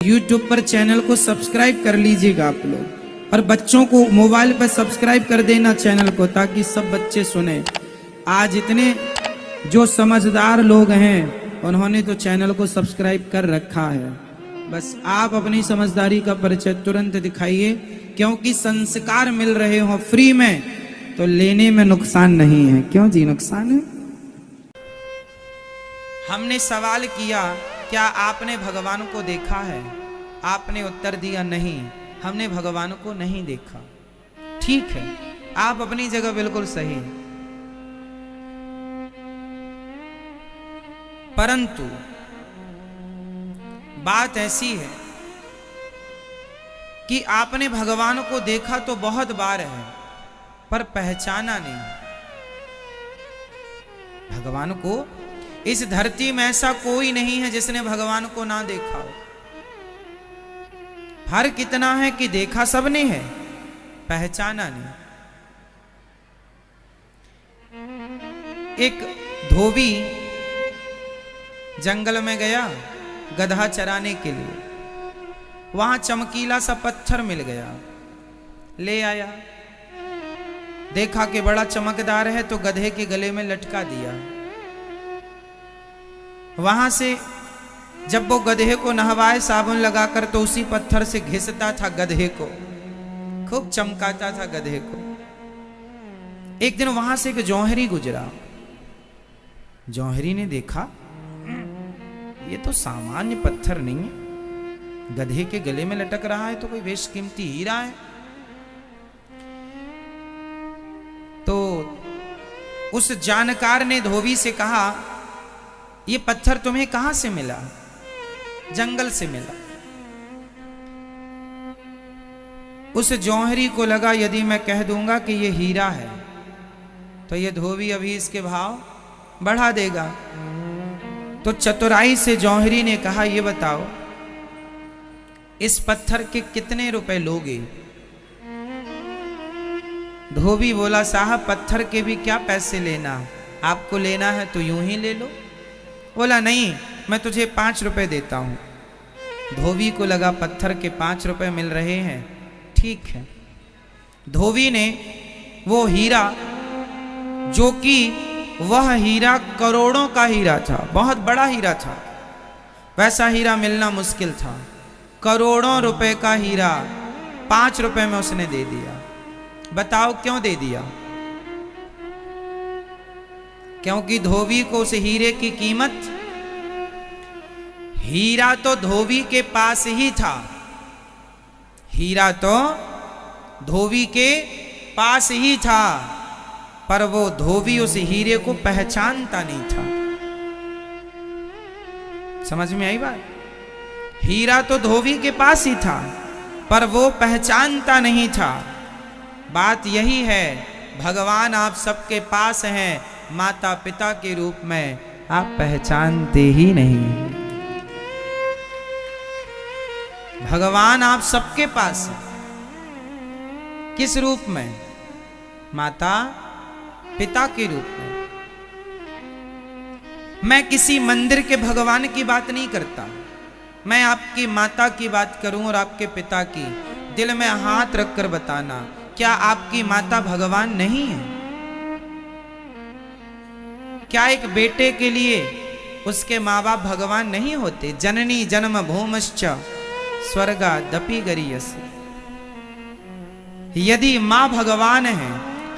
YouTube पर channel को subscribe कर लीजिएगा आप लोग, और बच्चों को मोबाइल पर सब्सक्राइब कर देना चैनल को, ताकि सब बच्चे सुने। आज इतने जो समझदार लोग हैं उन्होंने तो चैनल को सब्सक्राइब कर रखा है। बस आप अपनी समझदारी का परिचय तुरंत दिखाइए, क्योंकि संस्कार मिल रहे हो फ्री में तो लेने में नुकसान नहीं है। क्यों जी, नुकसान है? हमने सवाल किया, क्या आपने भगवान को देखा है? आपने उत्तर दिया नहीं, हमने भगवान को नहीं देखा। ठीक है, आप अपनी जगह बिल्कुल सही हैं, परंतु बात ऐसी है कि आपने भगवान को देखा तो बहुत बार है, पर पहचाना नहीं। भगवान को इस धरती में ऐसा कोई नहीं है जिसने भगवान को ना देखा हो। फर्क इतना है कि देखा सबने है, पहचाना नहीं। एक धोबी जंगल में गया गधा चराने के लिए, वहां चमकीला सा पत्थर मिल गया, ले आया, देखा कि बड़ा चमकदार है तो गधे के गले में लटका दिया। वहां से जब वो गधे को नहवाए साबुन लगाकर तो उसी पत्थर से घिसता था गधे को, खूब चमकाता था गधे को। एक दिन वहां से एक जौहरी गुजरा, जौहरी ने देखा ये तो सामान्य पत्थर नहीं है, गधे के गले में लटक रहा है तो कोई बेशकीमती हीरा है। तो उस जानकार ने धोबी से कहा, ये पत्थर तुम्हें कहां से मिला? जंगल से मिला। उस जौहरी को लगा यदि मैं कह दूंगा कि ये हीरा है तो ये धोबी अभी इसके भाव बढ़ा देगा। तो चतुराई से जौहरी ने कहा, ये बताओ इस पत्थर के कितने रुपए लोगे? धोबी बोला, साहब पत्थर के भी क्या पैसे लेना, आपको लेना है तो यूं ही ले लो। बोला, नहीं मैं तुझे 5 रुपए देता हूं। धोबी को लगा पत्थर के 5 रुपए मिल रहे हैं, ठीक है। धोबी ने वो हीरा, जो कि वह हीरा करोड़ों का हीरा था, बहुत बड़ा हीरा था, वैसा हीरा मिलना मुश्किल था, करोड़ों रुपए का हीरा 5 रुपए में उसने दे दिया। बताओ क्यों दे दिया? क्योंकि धोबी को उस हीरे की कीमत, हीरा तो धोबी के पास ही था, हीरा तो धोबी के पास ही था, पर वो धोबी उस हीरे को पहचानता नहीं था। समझ में आई बात? हीरा तो धोबी के पास ही था, पर वो पहचानता नहीं था। बात यही है, भगवान आप सबके पास हैं, माता पिता के रूप में, आप पहचानते ही नहीं। भगवान आप सबके पास है, किस रूप में? माता पिता के रूप में। मैं किसी मंदिर के भगवान की बात नहीं करता, मैं आपकी माता की बात करूं और आपके पिता की। दिल में हाथ रखकर बताना, क्या आपकी माता भगवान नहीं है? क्या एक बेटे के लिए उसके माँ बाप भगवान नहीं होते? जननी जन्म भूमश्च स्वर्गादपि गरीयसी। यदि माँ भगवान है,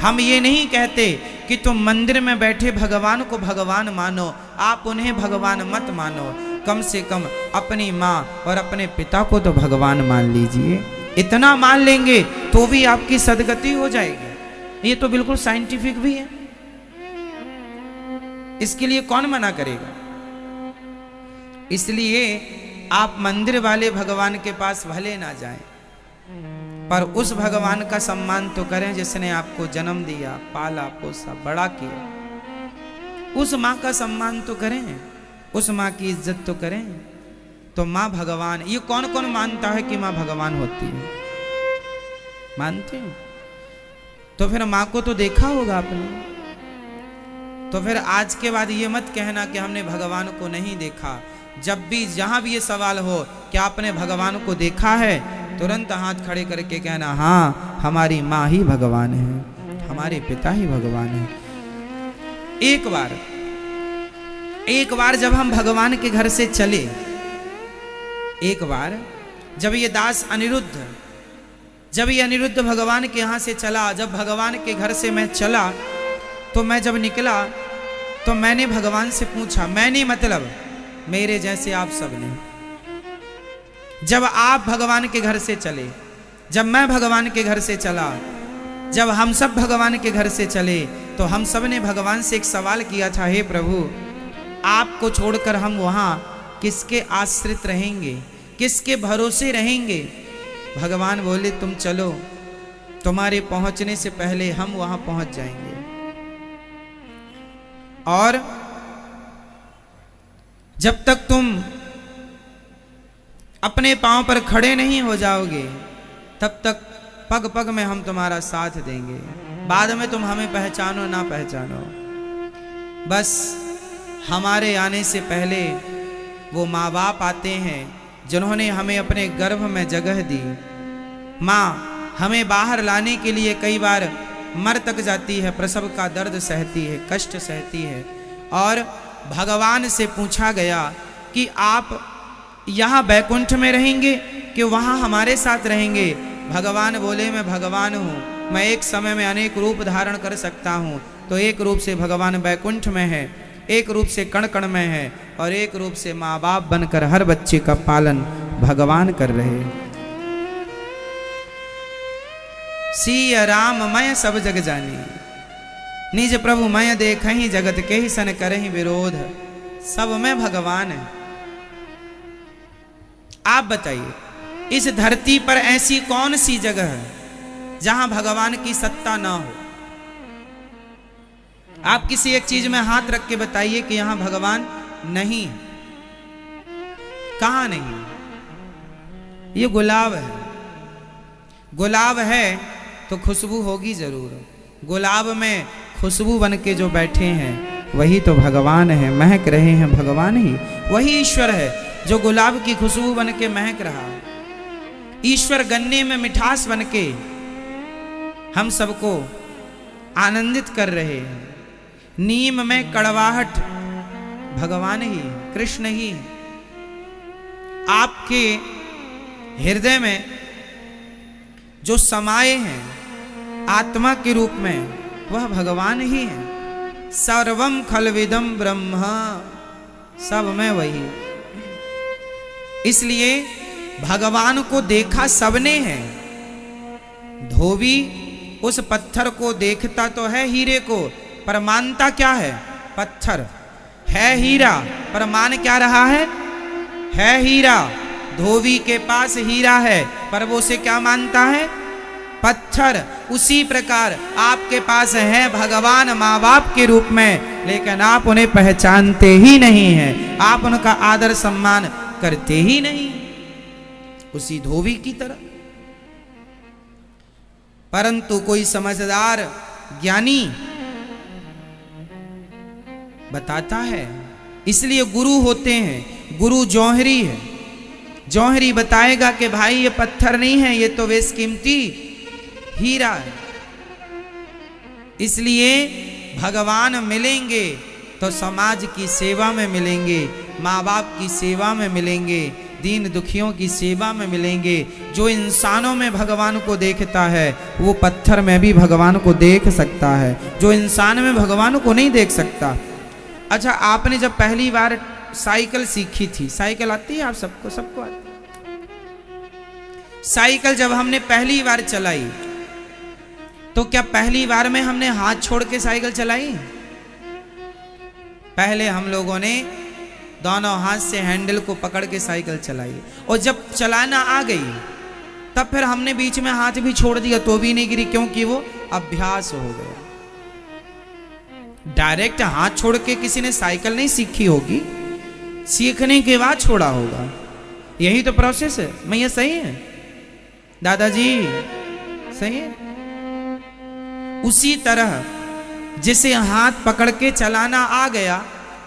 हम ये नहीं कहते कि तुम मंदिर में बैठे भगवान को भगवान मानो, आप उन्हें भगवान मत मानो, कम से कम अपनी माँ और अपने पिता को तो भगवान मान लीजिए। इतना मान लेंगे तो भी आपकी सदगति हो जाएगी। ये तो बिल्कुल साइंटिफिक भी है, इसके लिए कौन मना करेगा? इसलिए आप मंदिर वाले भगवान के पास भले ना जाएं, पर उस भगवान का सम्मान तो करें जिसने आपको जन्म दिया, पाला पोसा बड़ा किया। उस माँ का सम्मान तो करें, उस माँ की इज्जत तो करें। तो माँ भगवान, ये कौन कौन मानता है कि माँ भगवान होती है? मानते हैं? तो फिर माँ को तो देखा होगा आपने। तो फिर आज के बाद ये मत कहना कि हमने भगवान को नहीं देखा। जब भी जहां भी ये सवाल हो क्या आपने भगवान को देखा है, तुरंत हाथ खड़े करके कहना हाँ, हमारी माँ ही भगवान है, हमारे पिता ही भगवान है। एक बार जब हम भगवान के घर से चले, एक बार जब ये दास अनिरुद्ध, जब ये अनिरुद्ध भगवान के यहाँ से चला, जब भगवान के घर से मैं चला, तो मैं जब निकला तो मैंने भगवान से पूछा, मैंने मतलब मेरे जैसे आप सब ने, जब आप भगवान के घर से चले, जब मैं भगवान के घर से चला, जब हम सब भगवान के घर से चले, तो हम सब ने भगवान से एक सवाल किया था, हे प्रभु आपको छोड़कर हम वहाँ किसके आश्रित रहेंगे, किसके भरोसे रहेंगे। भगवान बोले तुम चलो, तुम्हारे पहुंचने से पहले हम वहां पहुंच जाएंगे, और जब तक तुम अपने पांव पर खड़े नहीं हो जाओगे तब तक पग पग में हम तुम्हारा साथ देंगे। बाद में तुम हमें पहचानो ना पहचानो, बस हमारे आने से पहले वो माँ बाप आते हैं जिन्होंने हमें अपने गर्भ में जगह दी। माँ हमें बाहर लाने के लिए कई बार मर तक जाती है, प्रसव का दर्द सहती है, कष्ट सहती है, और भगवान से पूछा गया कि आप यहाँ बैकुंठ में रहेंगे कि वहाँ हमारे साथ रहेंगे। भगवान बोले मैं भगवान हूँ, मैं एक समय में अनेक रूप धारण कर सकता हूँ। तो एक रूप से भगवान बैकुंठ में है, एक रूप से कण कण में है, और एक रूप से माँ बाप बनकर हर बच्चे का पालन भगवान कर रहे। सिया राम मैं सब जग जानी, निज प्रभु मैं देखहि जगत के ही सन करहि विरोध। सब में भगवान है। आप बताइए इस धरती पर ऐसी कौन सी जगह है जहां भगवान की सत्ता ना हो। आप किसी एक चीज में हाथ रख के बताइए कि यहां भगवान नहीं है। कहां नहीं? ये गुलाब है। गुलाब है तो खुशबू होगी जरूर। गुलाब में खुशबू बन के जो बैठे हैं वही तो भगवान है, महक रहे हैं भगवान ही। वही ईश्वर है जो गुलाब की खुशबू बन के महक रहा है। ईश्वर गन्ने में मिठास बन के हम सबको आनंदित कर रहे हैं। नीम में कड़वाहट भगवान ही, कृष्ण ही। आपके हृदय में जो समाये हैं आत्मा के रूप में वह भगवान ही है। सर्वम खलविदम ब्रह्म, सब में वही। इसलिए भगवान को देखा सबने है। धोबी उस पत्थर को देखता तो है हीरे को, पर मानता क्या है? पत्थर है हीरा, पर मान क्या रहा है हीरा। धोबी के पास हीरा है पर वो उसे क्या मानता है? पत्थर। उसी प्रकार आपके पास है भगवान माँ बाप के रूप में, लेकिन आप उन्हें पहचानते ही नहीं हैं, आप उनका आदर सम्मान करते ही नहीं, उसी धोबी की तरह। परंतु कोई समझदार ज्ञानी बताता है। इसलिए गुरु होते हैं। गुरु जौहरी है। जौहरी बताएगा कि भाई ये पत्थर नहीं है, ये तो बेशकीमती हीरा है। इसलिए भगवान मिलेंगे तो समाज की सेवा में मिलेंगे, माँ बाप की सेवा में मिलेंगे, दीन दुखियों की सेवा में मिलेंगे। जो इंसानों में भगवान को देखता है वो पत्थर में भी भगवान को देख सकता है, जो इंसान में भगवान को नहीं देख सकता। अच्छा, आपने जब पहली बार साइकिल सीखी थी, साइकिल आती है आप सबको? सबको आती है। साइकिल जब हमने पहली बार चलाई तो क्या पहली बार में हमने हाथ छोड़ के साइकिल चलाई? पहले हम लोगों ने दोनों हाथ से हैंडल को पकड़ के साइकिल चलाई, और जब चलाना आ गई तब फिर हमने बीच में हाथ भी छोड़ दिया तो भी नहीं गिरी, क्योंकि वो अभ्यास हो गया। डायरेक्ट हाथ छोड़ के किसी ने साइकिल नहीं सीखी होगी, सीखने के बाद छोड़ा होगा। यही तो प्रोसेस है। मैं ये सही है दादाजी? सही है। उसी तरह जिसे हाथ पकड़ के चलाना आ गया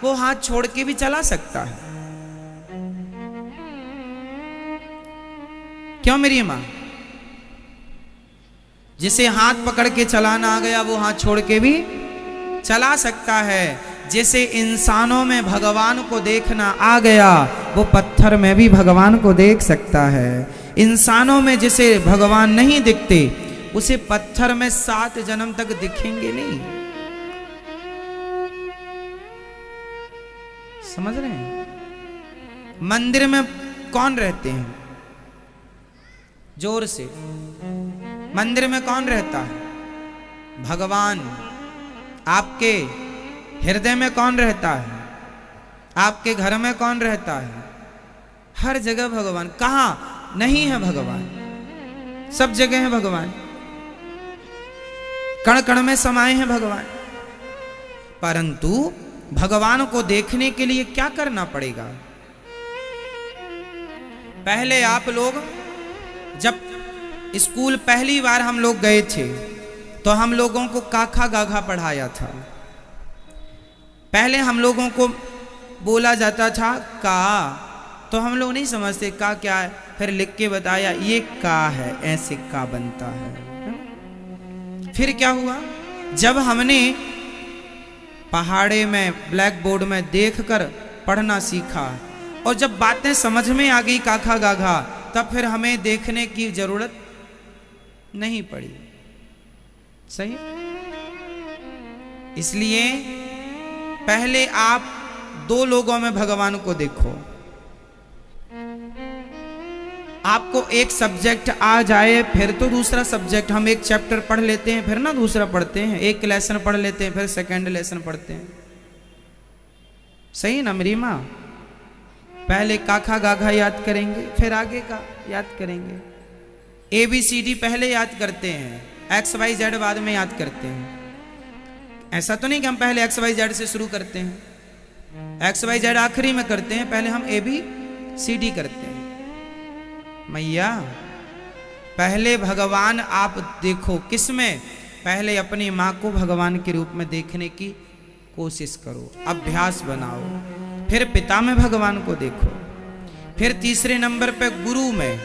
वो हाथ छोड़ के भी चला सकता है। क्यों मेरी माँ? जिसे हाथ पकड़ के चलाना आ गया वो हाथ छोड़ के भी चला सकता है। जिसे इंसानों में भगवान को देखना आ गया वो पत्थर में भी भगवान को देख सकता है। इंसानों में जिसे भगवान नहीं दिखते उसे पत्थर में 7 जन्म तक दिखेंगे नहीं। समझ रहे हैं? मंदिर में कौन रहते हैं? जोर से, मंदिर में कौन रहता है? भगवान। आपके हृदय में कौन रहता है? आपके घर में कौन रहता है? हर जगह भगवान। कहां नहीं है भगवान? सब जगह है भगवान। कण कण में समाये हैं भगवान। परंतु भगवान को देखने के लिए क्या करना पड़ेगा? पहले आप लोग जब स्कूल पहली बार हम लोग गए थे तो हम लोगों को काखा गाघा पढ़ाया था। पहले हम लोगों को बोला जाता था का, तो हम लोग नहीं समझते का क्या है, फिर लिख के बताया ये का है, ऐसे का बनता है। फिर क्या हुआ? जब हमने पहाड़े में ब्लैक बोर्ड में देखकर पढ़ना सीखा और जब बातें समझ में आ गई काखा गाघा, तब फिर हमें देखने की जरूरत नहीं पड़ी। सही? इसलिए पहले आप 2 लोगों में भगवान को देखो। आपको एक सब्जेक्ट आ जाए फिर तो दूसरा सब्जेक्ट, हम एक चैप्टर पढ़ लेते हैं फिर ना दूसरा पढ़ते हैं, एक लेसन पढ़ लेते हैं फिर सेकंड लेसन पढ़ते हैं। सही ना मेरी माँ? पहले काखा गाघा याद करेंगे फिर आगे का याद करेंगे। ABCD पहले याद करते हैं, XYZ बाद में याद करते हैं। ऐसा तो नहीं कि हम पहले XYZ से शुरू करते हैं, XYZ आखिरी में करते हैं, पहले हम ABCD करते हैं। मैया पहले भगवान आप देखो किसमें? पहले अपनी माँ को भगवान के रूप में देखने की कोशिश करो, अभ्यास बनाओ। फिर पिता में भगवान को देखो। फिर तीसरे नंबर पे गुरु में,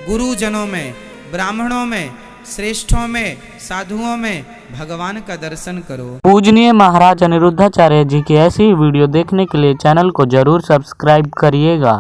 गुरुजनों में, ब्राह्मणों में, श्रेष्ठों में, साधुओं में भगवान का दर्शन करो। पूजनीय महाराज अनिरुद्धाचार्य जी की ऐसी वीडियो देखने के लिए चैनल को जरूर सब्सक्राइब करिएगा।